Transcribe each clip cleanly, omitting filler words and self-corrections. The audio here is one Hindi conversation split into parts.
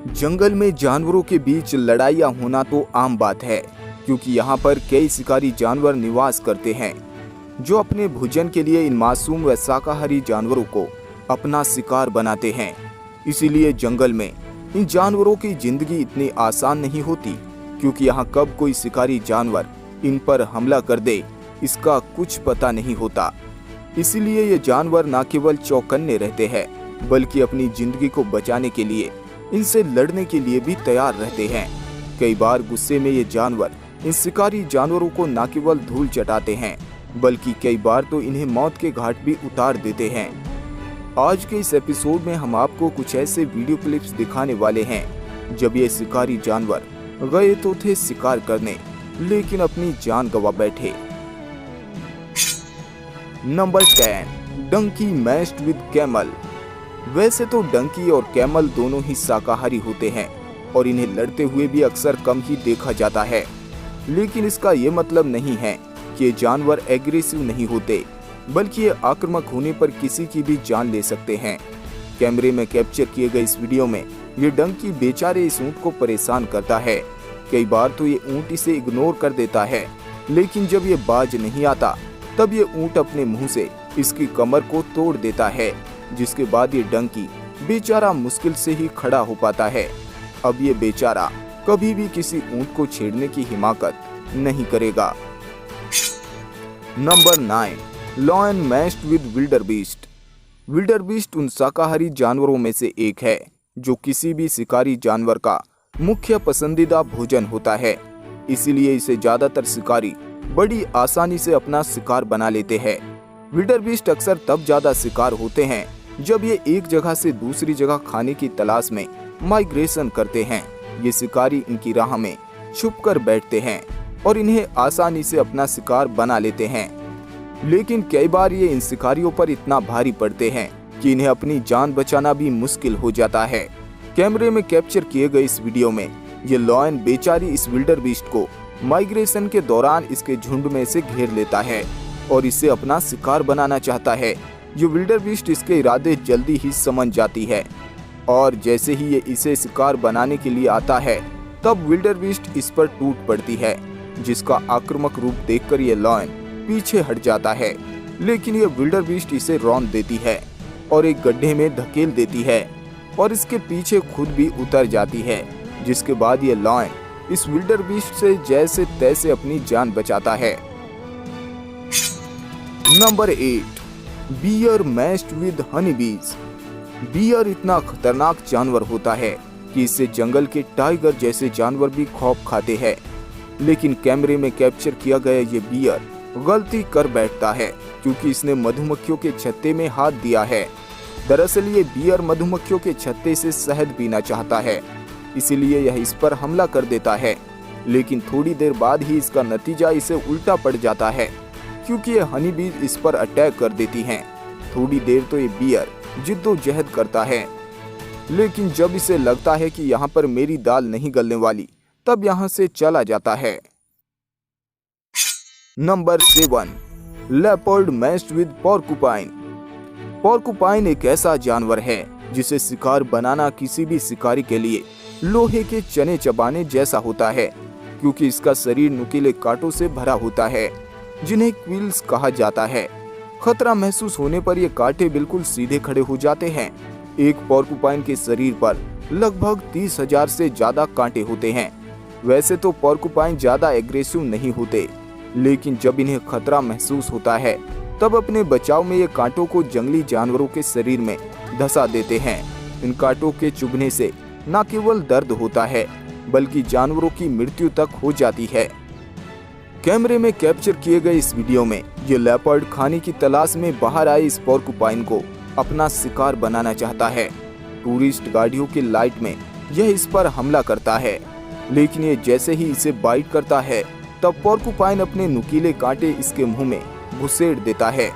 जंगल में जानवरों के बीच लड़ाइयाँ होना तो आम बात है, क्योंकि यहाँ पर कई शिकारी जानवर निवास करते हैं जो अपने भोजन के लिए इन मासूम व शाकाहारी जानवरों को अपना शिकार बनाते हैं। इसीलिए जंगल में इन जानवरों की जिंदगी इतनी आसान नहीं होती, क्योंकि यहाँ कब कोई शिकारी जानवर इन पर हमला कर दे इसका कुछ पता नहीं होता। इसीलिए ये जानवर न केवल चौकन्ने रहते हैं, बल्कि अपनी जिंदगी को बचाने के लिए इनसे लड़ने के लिए भी तैयार रहते हैं। कई बार गुस्से में ये जानवर इन शिकारी जानवरों को न केवल धूल चटाते हैं, बल्कि कई बार तो इन्हें मौत के घाट भी उतार देते हैं। आज के इस एपिसोड में हम आपको कुछ ऐसे वीडियो क्लिप्स दिखाने वाले हैं जब ये शिकारी जानवर गए तो थे शिकार करने, लेकिन अपनी जान गंवा बैठे। Number 10, donkey mashed with camel. वैसे तो डंकी और कैमल दोनों ही शाकाहारी होते हैं और इन्हें लड़ते हुए भी अक्सर कम ही देखा जाता है, लेकिन इसका ये मतलब नहीं है कि ये जानवर एग्रेसिव नहीं होते, बल्कि ये आक्रामक होने पर किसी की भी जान ले सकते हैं। कैमरे में कैप्चर किए गए इस वीडियो में ये डंकी बेचारे इस ऊंट को परेशान करता है। कई बार तो ये ऊंट इसे इग्नोर कर देता है, लेकिन जब ये बाज नहीं आता तब ये ऊंट अपने मुंह से इसकी कमर को तोड़ देता है, जिसके बाद ये डंकी बेचारा मुश्किल से ही खड़ा हो पाता है। अब ये बेचारा कभी भी किसी ऊंट को छेड़ने की हिमाकत नहीं करेगा। Number 9, lion matched with wildebeest. Wildebeest उन शाकाहारी जानवरों में से एक है जो किसी भी शिकारी जानवर का मुख्य पसंदीदा भोजन होता है। इसीलिए इसे ज्यादातर शिकारी बड़ी आसानी से अपना शिकार बना लेते हैं। विल्डरबीस्ट अक्सर तब ज्यादा शिकार होते हैं जब ये एक जगह से दूसरी जगह खाने की तलाश में माइग्रेशन करते हैं। ये शिकारी इनकी राह में छुपकर बैठते हैं और इन्हें आसानी से अपना शिकार बना लेते हैं, लेकिन कई बार ये इन शिकारियों पर इतना भारी पड़ते हैं कि इन्हें अपनी जान बचाना भी मुश्किल हो जाता है। कैमरे में कैप्चर किए गए इस वीडियो में ये लायन बेचारी इस विल्डरबीस्ट को माइग्रेशन के दौरान इसके झुंड में से घेर लेता है और इसे अपना शिकार बनाना चाहता है। ये विल्डरबीस्ट इसके इरादे जल्दी ही समझ जाती है और जैसे ही ये इसे शिकार बनाने के लिए आता है तब विल्डरबीस्ट इस पर टूट पड़ती है, जिसका आक्रामक रूप देखकर ये लायन पीछे हट जाता है, लेकिन ये विल्डरबीस्ट इसे रौंद देती है और एक गड्ढे में धकेल देती है और इसके पीछे खुद भी उतर जाती है, जिसके बाद ये लायन इस विल्डरबीस्ट से जैसे तैसे अपनी जान बचाता है। Number 8, bear mashed with honey bee. Bear इतना खतरनाक जानवर होता है कि इससे जंगल के टाइगर जैसे जानवर भी खौफ खाते हैं, लेकिन कैमरे में कैप्चर किया गया ये बियर गलती कर बैठता है क्योंकि इसने मधुमक्खियों के छत्ते में हाथ दिया है। दरअसल ये बियर मधुमक्खियों के छत्ते से शहद पीना चाहता है, इसीलिए यह इस पर हमला कर देता है, लेकिन थोड़ी देर बाद ही इसका नतीजा इसे उल्टा पड़ जाता है, क्योंकि ये हनी बीज इस पर अटैक कर देती हैं। थोड़ी देर तो ये बियर जिद्दोजहद करता है, लेकिन जब इसे लगता है कि यहाँ पर मेरी दाल नहीं गलने वाली, तब यहाँ से चला जाता है। Number 7, leopard matched with porcupine. Porcupine एक ऐसा जानवर है जिसे शिकार बनाना किसी भी शिकारी के लिए लोहे के चने चबाने जैसा होता है, क्योंकि इसका शरीर नुकीले कांटों से भरा होता है जिन्हें क्विल्स कहा जाता है। खतरा महसूस होने पर ये कांटे बिल्कुल सीधे खड़े हो जाते हैं। एक पोर्कुपाइन के शरीर पर लगभग 30,000 से ज्यादा कांटे होते हैं। वैसे तो पोर्कुपाइन ज्यादा एग्रेसिव नहीं होते, लेकिन जब इन्हें खतरा महसूस होता है तब अपने बचाव में ये कांटों को जंगली जानवरों के शरीर में धंसा देते हैं। इन कांटों के चुभने से न केवल दर्द होता है, बल्कि जानवरों की मृत्यु तक हो जाती है। कैमरे में कैप्चर किए गए इस वीडियो में ये लेपर्ड खाने की तलाश में बाहर आए इस पोर्कुपाइन को अपना शिकार बनाना चाहता है। टूरिस्ट गाड़ियों की लाइट में यह इस पर हमला करता है, लेकिन ये जैसे ही इसे बाइट करता है तब पोर्कुपाइन अपने नुकीले कांटे इसके मुंह में घुसेड़ देता है,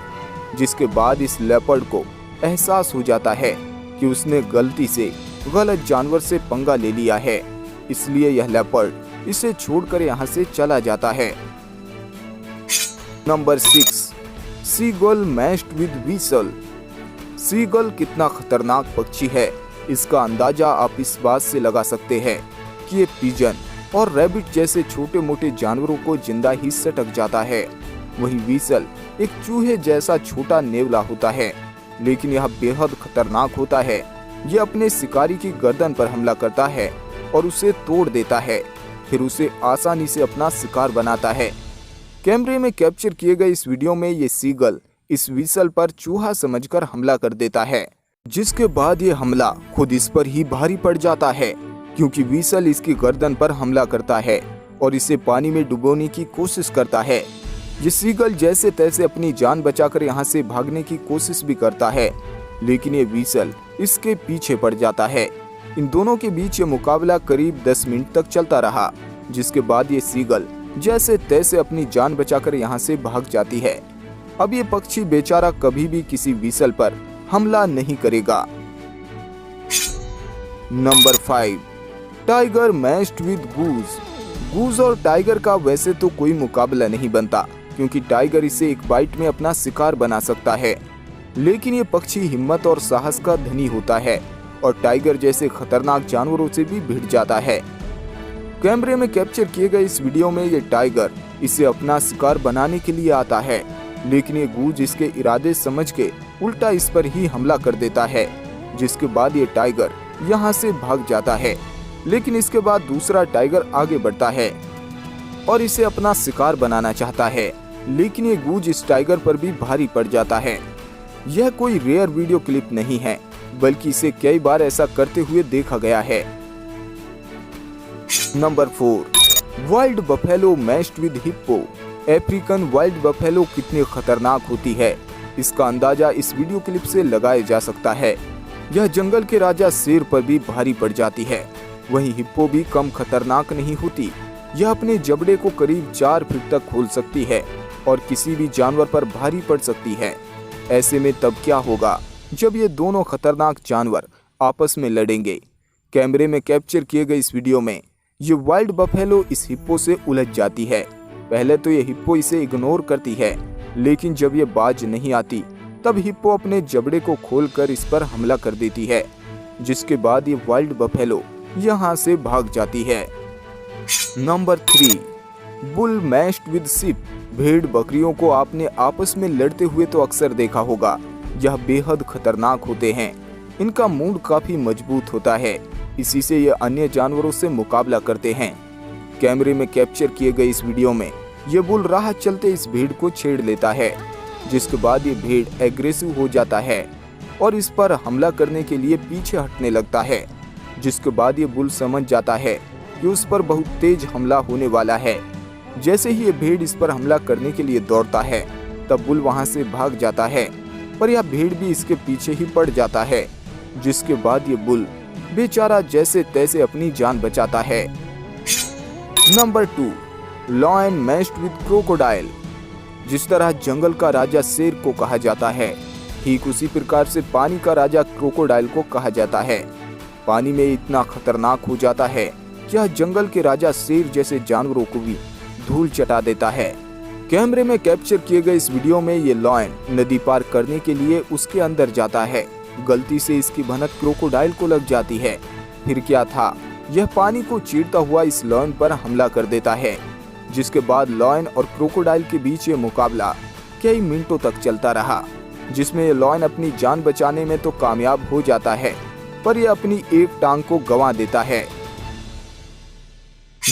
जिसके बाद इस लेपर्ड को एहसास हो जाता है कि उसने गलती से गलत जानवर से पंगा ले लिया है। इसलिए यह लेपर्ड इसे छोड़कर यहाँ से चला जाता है। Number 6, seagull mashed with weasel. Seagull कितना खतरनाक पक्षी है इसका अंदाजा आप इस बात से लगा सकते हैं कि ये पिजन और रैबिट जैसे छोटे मोटे जानवरों को जिंदा ही सटक जाता है। वहीं वीसल एक चूहे जैसा छोटा नेवला होता है, लेकिन यह बेहद खतरनाक होता है। ये अपने शिकारी की गर्दन पर हमला करता है और उसे तोड़ देता है, फिर उसे आसानी से अपना शिकार बनाता है। कैमरे में कैप्चर किए गए इस वीडियो में ये सीगल इस वीसल पर चूहा समझकर हमला कर देता है, जिसके बाद ये हमला खुद इस पर ही भारी पड़ जाता है, क्योंकि वीसल इसकी गर्दन पर हमला करता है और इसे पानी में डुबोने की कोशिश करता है। ये सीगल जैसे तैसे अपनी जान बचाकर यहाँ से भागने की कोशिश भी करता है, लेकिन ये वीसल इसके पीछे पड़ जाता है। इन दोनों के बीच ये मुकाबला करीब 10 मिनट तक चलता रहा, जिसके बाद ये सीगल जैसे तैसे अपनी जान बचाकर यहाँ से भाग जाती है। अब ये पक्षी बेचारा कभी भी किसी वीसल पर हमला नहीं करेगा। नंबर 5, टाइगर मैच्ड विद गूज। गूज और टाइगर का वैसे तो कोई मुकाबला नहीं बनता, क्योंकि टाइगर इसे एक बाइट में अपना शिकार बना सकता है, लेकिन ये पक्षी हिम्मत और साहस का धनी होता है और टाइगर जैसे खतरनाक जानवरों से भी भिड़ जाता है। कैमरे में कैप्चर किए गए इस वीडियो में ये टाइगर इसे अपना शिकार बनाने के लिए आता है, लेकिन ये गूज इसके इरादे समझ के उल्टा इस पर ही हमला कर देता है, जिसके बाद ये टाइगर यहाँ से भाग जाता है। लेकिन इसके बाद दूसरा टाइगर आगे बढ़ता है और इसे अपना शिकार बनाना चाहता है, लेकिन ये गूज इस टाइगर पर भी भारी पड़ जाता है। यह कोई रेयर वीडियो क्लिप नहीं है, बल्कि इसे कई बार ऐसा करते हुए देखा गया है। Number 4, wild buffalo matched with hippo. African wild buffalo कितनी खतरनाक होती है, इसका अंदाजा इस वीडियो क्लिप से लगाया जा सकता है। यह जंगल के राजा शेर पर भी भारी पड़ जाती है। वहीं हिप्पो भी कम खतरनाक नहीं होती। यह अपने जबड़े को करीब 4 फीट तक खोल सकती है और किसी भी जानवर पर भारी पड़ सकती है। ऐसे में तब क्या होगा जब ये दोनों खतरनाक जानवर आपस में लड़ेंगे। कैमरे में कैप्चर किए गए इस वीडियो में ये वाइल्ड बफेलो इस हिप्पो से उलझ जाती है। पहले तो ये हिप्पो इसे इग्नोर करती है, लेकिन जब ये बाज नहीं आती तब हिप्पो अपने जबड़े को खोलकर इस पर हमला कर देती है, जिसके बाद ये वाइल्ड बफेलो यहाँ से भाग जाती है। Number 3, bull matched with ship. भेड़ बकरियों को आपने आपस में लड़ते हुए तो अक्सर देखा होगा। यह बेहद खतरनाक होते हैं। इनका मूड काफी मजबूत होता है, इसी से ये अन्य जानवरों से मुकाबला करते हैं। कैमरे में कैप्चर किए गए इस वीडियो में ये बुल राह चलते इस भेड़ को छेड़ लेता है, जिसके बाद ये भेड़ एग्रेसिव हो जाता है और इस पर हमला करने के लिए पीछे हटने लगता है, जिसके बाद ये बुल समझ जाता है कि उस पर बहुत तेज हमला होने वाला है। जैसे ही ये भेड़ इस पर हमला करने के लिए दौड़ता है, तब बुल वहां से भाग जाता है, पर यह भेड़ भी इसके पीछे ही पड़ जाता है, जिसके बाद ये बुल बेचारा जैसे तैसे अपनी जान बचाता है। Number 2, lion matched with crocodile. जिस तरह जंगल का राजा शेर को कहा जाता है, ठीक उसी प्रकार से पानी का राजा क्रोकोडाइल को कहा जाता है। पानी में इतना खतरनाक हो जाता है कि यह जंगल के राजा शेर जैसे जानवरों को भी धूल चटा देता है। कैमरे में कैप्चर किए गए इस वीडियो में ये लायन नदी पार करने के लिए उसके अंदर जाता है। गलती से इसकी भनक क्रोकोडाइल को लग जाती है। फिर क्या था, यह पानी को चीरता हुआ इस लायन पर हमला कर देता है, जिसके बाद लायन और क्रोकोडाइल के बीच ये मुकाबला कई मिनटों तक चलता रहा, जिसमें ये लायन अपनी जान बचाने में तो कामयाब हो जाता है, पर यह अपनी एक टांग को गंवा देता है।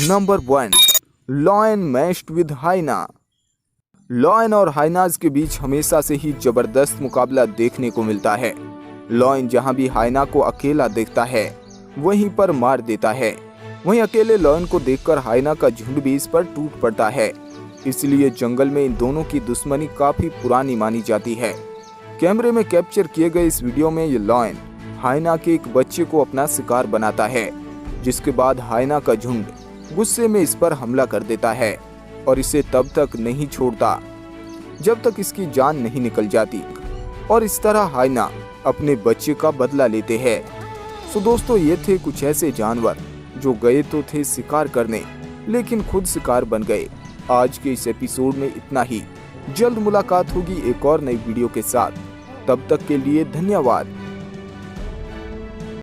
Number 1, lion matched with hyena. Lion और हाइनाज के बीच हमेशा से ही जबरदस्त मुकाबला देखने को मिलता है। लायन जहां भी हाइना को अकेला देखता है वहीं पर मार देता है। वहीं अकेले लायन को देखकर हाइना का झुंड भी इस पर टूट पड़ता है। इसलिए जंगल में इन दोनों की दुश्मनी काफी पुरानी मानी जाती है। कैमरे में कैप्चर किए गए इस वीडियो में ये लायन हाइना के एक बच्चे को अपना शिकार बनाता है, जिसके बाद हाइना का झुंड गुस्से में इस पर हमला कर देता है और इसे तब तक नहीं छोड़ता जब तक इसकी जान नहीं निकल जाती, और इस तरह हाइना अपने बच्चे का बदला लेते हैं। सो दोस्तों, ये थे कुछ ऐसे जानवर जो गए तो थे शिकार करने, लेकिन खुद शिकार बन गए। आज के इस एपिसोड में इतना ही। जल्द मुलाकात होगी एक और नई वीडियो के साथ। तब तक के लिए धन्यवाद।